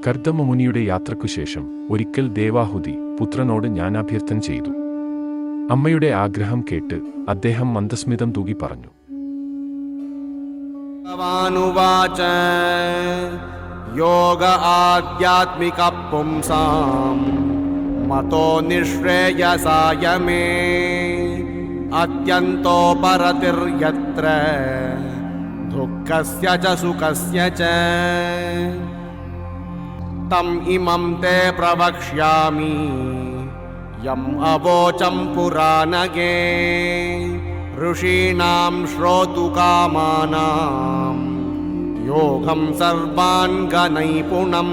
കർദമമുനിയുടെ യാത്രയ്ക്കുശേഷം ഒരിക്കൽ ദേവാഹുതി പുത്രനോട് ജ്ഞാനാഭ്യർത്ഥന ചെയ്തു. അമ്മയുടെ ആഗ്രഹം കേട്ട് അദ്ദേഹം മന്ദസ്മിതം തൂകി പറഞ്ഞു. യോഗ ആധ്യാത്മിക പുംസാം മതോ നിശ്രേയസായ മേ അത്യന്തോപരതിർയത്ര ദുഃഖസ്യ ച സുഖസ്യ ച തം ഇമം തേ പ്രവക്ഷ്യാമി യം അവോചം പുരാണകേ ഋഷീണാം ശ്രോതുകാമാനാം യോഗം സർവാംഗനൈപുണം.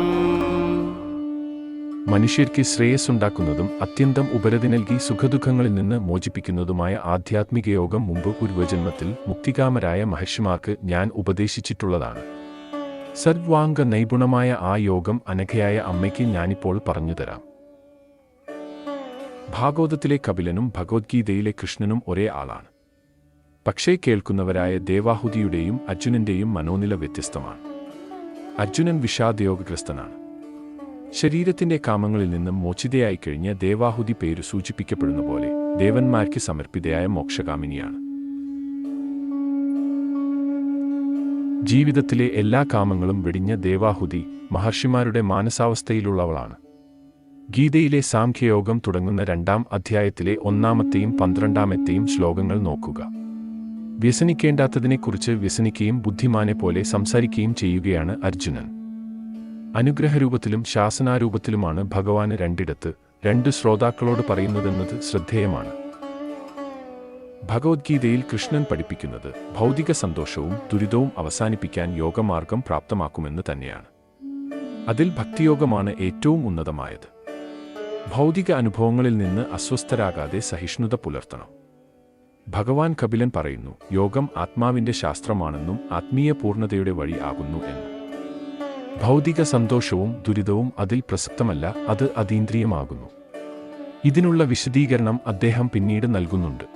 മനുഷ്യർക്ക് ശ്രേയസ്സുണ്ടാക്കുന്നതും അത്യന്തം ഉപരതി നൽകി സുഖദുഃഖങ്ങളിൽ നിന്ന് മോചിപ്പിക്കുന്നതുമായ ആധ്യാത്മിക യോഗം മുമ്പ് പൂർവജന്മത്തിൽ മുക്തികാമരായ മഹർഷിമാർക്ക് ഞാൻ ഉപദേശിച്ചിട്ടുള്ളതാണ്. സർവാംഗ നൈപുണമായ ആ യോഗം അനഘയായ അമ്മയ്ക്ക് ഞാനിപ്പോൾ പറഞ്ഞുതരാം. ഭാഗവതത്തിലെ കപിലനും ഭഗവത്ഗീതയിലെ കൃഷ്ണനും ഒരേ ആളാണ്. പക്ഷേ കേൾക്കുന്നവരായ ദേവാഹുതിയുടെയും അർജുനന്റെയും മനോനില വ്യത്യസ്തമാണ്. അർജുനൻ വിഷാദയോഗഗ്രസ്തനാണ്. ശരീരത്തിന്റെ കാമങ്ങളിൽ നിന്നും മോചിതയായി കഴിഞ്ഞ ദേവാഹുതി പേര് സൂചിപ്പിക്കപ്പെടുന്ന പോലെ ദേവന്മാർക്ക് സമർപ്പിതയായ മോക്ഷകാമിനിയാണ്. ജീവിതത്തിലെ എല്ലാ കാമങ്ങളും വെടിഞ്ഞ ദേവാഹുതി മഹർഷിമാരുടെ മാനസാവസ്ഥയിലുള്ളവളാണ്. ഗീതയിലെ സാംഖ്യയോഗം തുടങ്ങുന്ന 2-ാം അധ്യായത്തിലെ 1-ാമത്തെയും 12-ാമത്തെയും ശ്ലോകങ്ങൾ നോക്കുക. വ്യസനിക്കേണ്ടാത്തതിനെക്കുറിച്ച് വ്യസനിക്കുകയും ബുദ്ധിമാനെ പോലെ സംസാരിക്കുകയും ചെയ്യുകയാണ് അർജുനൻ. അനുഗ്രഹരൂപത്തിലും ശാസനാരൂപത്തിലുമാണ് ഭഗവാന് 2 ശ്രോതാക്കളോട് പറയുന്നതെന്നത് ശ്രദ്ധേയമാണ്. ഭഗവത്ഗീതയിൽ കൃഷ്ണൻ പഠിപ്പിക്കുന്നത് ഭൗതിക സന്തോഷവും ദുരിതവും അവസാനിപ്പിക്കാൻ യോഗമാർഗം പ്രാപ്തമാക്കുമെന്ന് തന്നെയാണ്. അതിൽ ഭക്തിയോഗമാണ് ഏറ്റവും ഉന്നതമായത്. ഭൗതിക അനുഭവങ്ങളിൽ നിന്ന് അസ്വസ്ഥരാകാതെ സഹിഷ്ണുത പുലർത്തണം. ഭഗവാൻ കപിലൻ പറയുന്നു, യോഗം ആത്മാവിന്റെ ശാസ്ത്രമാണെന്നും ആത്മീയ പൂർണ്ണതയുടെ വഴി ആകുന്നു എന്നും. ഭൗതിക സന്തോഷവും ദുരിതവും അതിൽ പ്രസക്തമല്ല, അത് അതീന്ദ്രിയമാകുന്നു. ഇതിനുള്ള വിശദീകരണം അദ്ദേഹം പിന്നീട് നൽകുന്നുണ്ട്.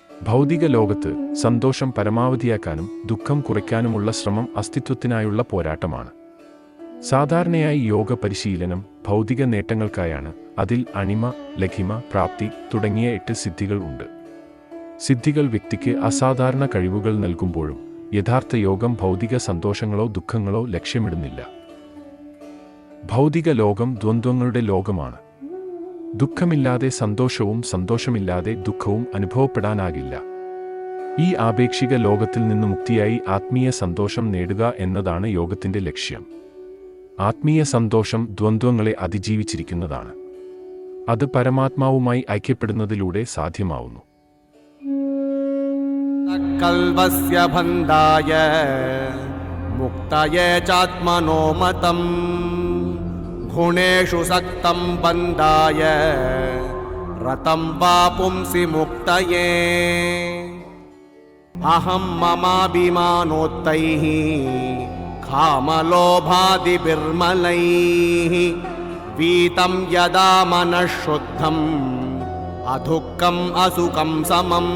ഭൗതിക ലോകത്ത് സന്തോഷം പരമാവധിയാക്കാനും ദുഃഖം കുറയ്ക്കാനുമുള്ള ശ്രമം അസ്തിത്വത്തിനായുള്ള പോരാട്ടമാണ്. സാധാരണയായി യോഗ പരിശീലനം ഭൗതിക നേട്ടങ്ങൾക്കായാണ്. അതിൽ അണിമ, ലഘിമ, പ്രാപ്തി തുടങ്ങിയ 8 സിദ്ധികൾ ഉണ്ട്. സിദ്ധികൾ വ്യക്തിക്ക് അസാധാരണ കഴിവുകൾ നൽകുമ്പോഴും യഥാർത്ഥ യോഗം ഭൗതിക സന്തോഷങ്ങളോ ദുഃഖങ്ങളോ ലക്ഷ്യമിടുന്നില്ല. ഭൗതിക ലോകം ദ്വന്ദ്വങ്ങളുടെ ലോകമാണ്. ദുഃഖമില്ലാതെ സന്തോഷവും സന്തോഷമില്ലാതെ ദുഃഖവും അനുഭവപ്പെടാനാകില്ല. ഈ ആപേക്ഷിക ലോകത്തിൽ നിന്ന് മുക്തിയായി ആത്മീയ സന്തോഷം നേടുക എന്നതാണ് യോഗത്തിന്റെ ലക്ഷ്യം. ആത്മീയ സന്തോഷം ദ്വന്ദ്വങ്ങളെ അതിജീവിച്ചിരിക്കുന്നതാണ്. അത് പരമാത്മാവുമായി ഐക്യപ്പെടുന്നതിലൂടെ സാധ്യമാവുന്നു. കൽവസ്യ ബന്ധായ മുക്തയേ ചാത്മനോ മതം ഗുണേഷു സക്തം ബന്ധായ രതം വാ പുംസി മുക്തയേ അഹം മമാഭിമാനോത്തൈഃ കാമലോഭാദിഭിർമലൈഃ വീതം യദാ മനഃശുദ്ധം അദുഃഖം അസുഖം സമം.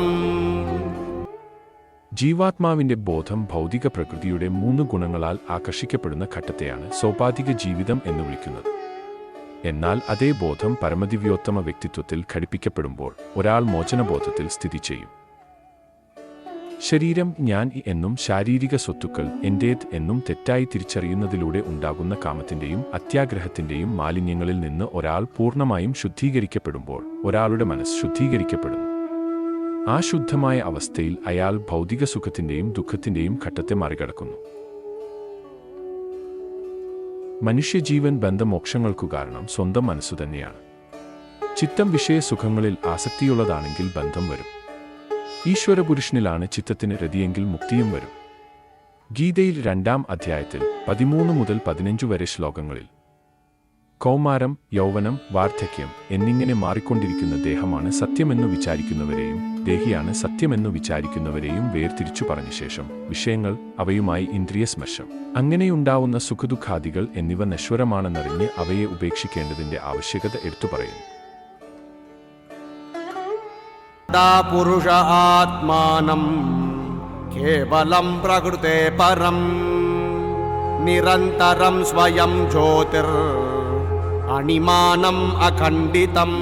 ജീവാത്മാവിന്റെ ബോധം ഭൗതിക പ്രകൃതിയുടെ 3 ഗുണങ്ങളാൽ ആകർഷിക്കപ്പെടുന്ന ഘട്ടത്തെയാണ് സോപാധിക ജീവിതം എന്ന് വിളിക്കുന്നത്. എന്നാൽ അതേ ബോധം പരമദിവ്യോത്തമ വ്യക്തിത്വത്തിൽ ഘടിപ്പിക്കപ്പെടുമ്പോൾ ഒരാൾ മോചനബോധത്തിൽ സ്ഥിതി ചെയ്യും. ശരീരം ഞാൻ എന്നും ശാരീരിക സ്വത്തുക്കൾ എന്റേത് എന്നും തെറ്റായി തിരിച്ചറിയുന്നതിലൂടെ ഉണ്ടാകുന്ന കാമത്തിന്റെയും അത്യാഗ്രഹത്തിന്റെയും മാലിന്യങ്ങളിൽ നിന്ന് ഒരാൾ പൂർണ്ണമായും ശുദ്ധീകരിക്കപ്പെടുമ്പോൾ ഒരാളുടെ മനസ്സ് ശുദ്ധീകരിക്കപ്പെടുന്നു. ആ ശുദ്ധമായ അവസ്ഥയിൽ അയാൾ ഭൗതിക സുഖത്തിന്റെയും ദുഃഖത്തിന്റെയും ഘട്ടത്തെ മറികടക്കുന്നു. മനുഷ്യജീവൻ ബന്ധമോക്ഷങ്ങൾക്കു കാരണം സ്വന്തം മനസ്സു തന്നെയാണ്. ചിത്തം വിഷയസുഖങ്ങളിൽ ആസക്തിയുള്ളതാണെങ്കിൽ ബന്ധം വരും. ഈശ്വരപുരുഷനിലാണ് ചിത്തത്തിന് രതിയെങ്കിൽ മുക്തിയും വരും. ഗീതയിൽ 2-ാം അധ്യായത്തിൽ 13 മുതൽ 15 വരെ ശ്ലോകങ്ങളിൽ കൗമാരം, യൗവനം, വാർദ്ധക്യം എന്നിങ്ങനെ മാറിക്കൊണ്ടിരിക്കുന്ന ദേഹമാണ് സത്യമെന്നു വിചാരിക്കുന്നവരെയും ദേഹിയാണ് സത്യമെന്നു വിചാരിക്കുന്നവരെയും വേർതിരിച്ചു പറഞ്ഞ ശേഷം വിഷയങ്ങൾ, അവയുമായി ഇന്ദ്രിയസ്പർശം, അങ്ങനെയുണ്ടാവുന്ന സുഖദുഃഖാദികൾ എന്നിവ നശ്വരമാണെന്നറിഞ്ഞ് അവയെ ഉപേക്ഷിക്കേണ്ടതിന്റെ ആവശ്യകത എടുത്തുപറയുന്നു. പുരുഷ ആത്മാനം കേവലം പ്രകൃതേ പരം നിരന്തരം സ്വയം ജ്യോതിർ അണിമാനം അഖണ്ഡിതം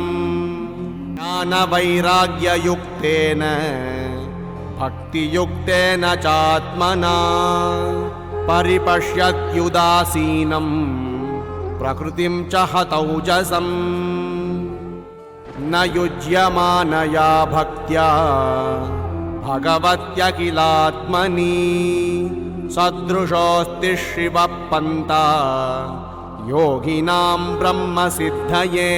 ജ്ഞാനവൈരാഗ്യയുക്തേന ഭക്തിയുക്തേന ചാത്മനാ പരിപശ്യത്യുദാസീനം പ്രകൃതിം ച ഹതൗജസം ന യുജ്യമാനയാ ഭക്ത്യാ ഭഗവത്യഖിലാത്മനി സദൃശോസ്തി ശിവപന്ത യോഗിനാം ബ്രഹ്മസിദ്ധയേ.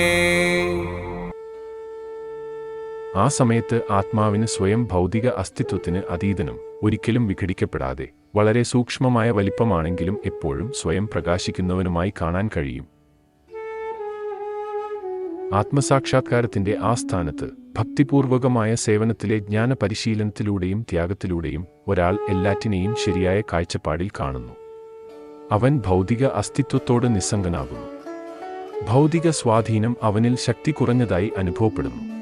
ആ സമയത്ത് ആത്മാവിന് സ്വയം ഭൗതിക അസ്തിത്വത്തിന് അതീതനും ഒരിക്കലും വിഘടിക്കപ്പെടാതെ വളരെ സൂക്ഷ്മമായ വലിപ്പമാണെങ്കിലും എപ്പോഴും സ്വയം പ്രകാശിക്കുന്നവനുമായി കാണാൻ കഴിയും. ആത്മസാക്ഷാത്കാരത്തിന്റെ ആ സ്ഥാനത്ത് ഭക്തിപൂർവകമായ സേവനത്തിലെ ജ്ഞാനപരിശീലനത്തിലൂടെയും ത്യാഗത്തിലൂടെയും ഒരാൾ എല്ലാറ്റിനെയും ശരിയായ കാഴ്ചപ്പാടിൽ കാണുന്നു. അവൻ ഭൗതിക അസ്തിത്വത്തോട് നിസ്സംഗനാകുന്നു. ഭൗതിക സ്വാധീനം അവനിൽ ശക്തി കുറഞ്ഞതായി അനുഭവപ്പെടുന്നു.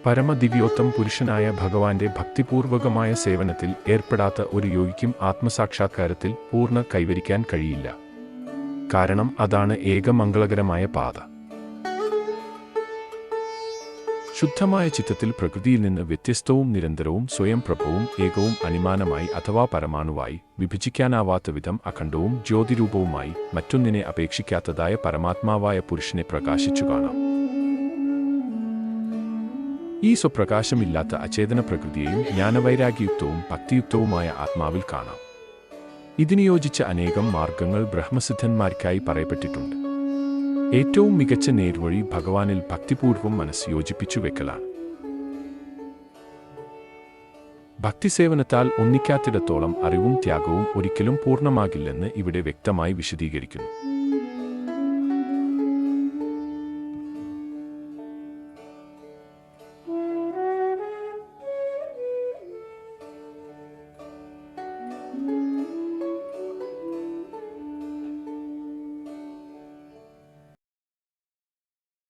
പരമദിവ്യോത്തം പുരുഷനായ ഭഗവാന്റെ ഭക്തിപൂർവകമായ സേവനത്തിൽ ഏർപ്പെടാത്ത ഒരു യോഗിക്കും ആത്മസാക്ഷാത്കാരത്തിൽ പൂർണ്ണ കൈവരിക്കാൻ കഴിയില്ല. കാരണം അതാണ് ഏകമംഗളകരമായ പാത. ശുദ്ധമായ ചിത്തത്തിൽ പ്രകൃതിയിൽ നിന്ന് വ്യത്യസ്തവും നിരന്തരവും സ്വയം പ്രഭവും ഏകവും അനിമാനമായി അഥവാ പരമാണുവായി വിഭജിക്കാനാവാത്ത വിധം അഖണ്ഡവും ജ്യോതിരൂപവുമായി മറ്റൊന്നിനെ അപേക്ഷിക്കാത്തതായ പരമാത്മാവായ പുരുഷനെ പ്രകാശിച്ചു കാണാം. ഈ സ്വപ്രകാശമില്ലാത്ത അചേതന പ്രകൃതിയെയും ജ്ഞാനവൈരാഗ്യയുക്തവും ഭക്തിയുക്തവുമായ ആത്മാവിൽ കാണാം. ഇതിന് യോജിച്ച അനേകം മാർഗങ്ങൾ ബ്രഹ്മസിദ്ധന്മാർക്കായി പറയപ്പെട്ടിട്ടുണ്ട്. ഏറ്റവും മികച്ച നേർവഴി ഭഗവാനിൽ ഭക്തിപൂർവം മനസ്സ് യോജിപ്പിച്ചു വെക്കലാണ്. ഭക്തിസേവനത്താൽ ഒന്നിക്കാത്തിടത്തോളം അറിവും ത്യാഗവും ഒരിക്കലും പൂർണ്ണമാകില്ലെന്ന് ഇവിടെ വ്യക്തമായി വിശദീകരിക്കുന്നു.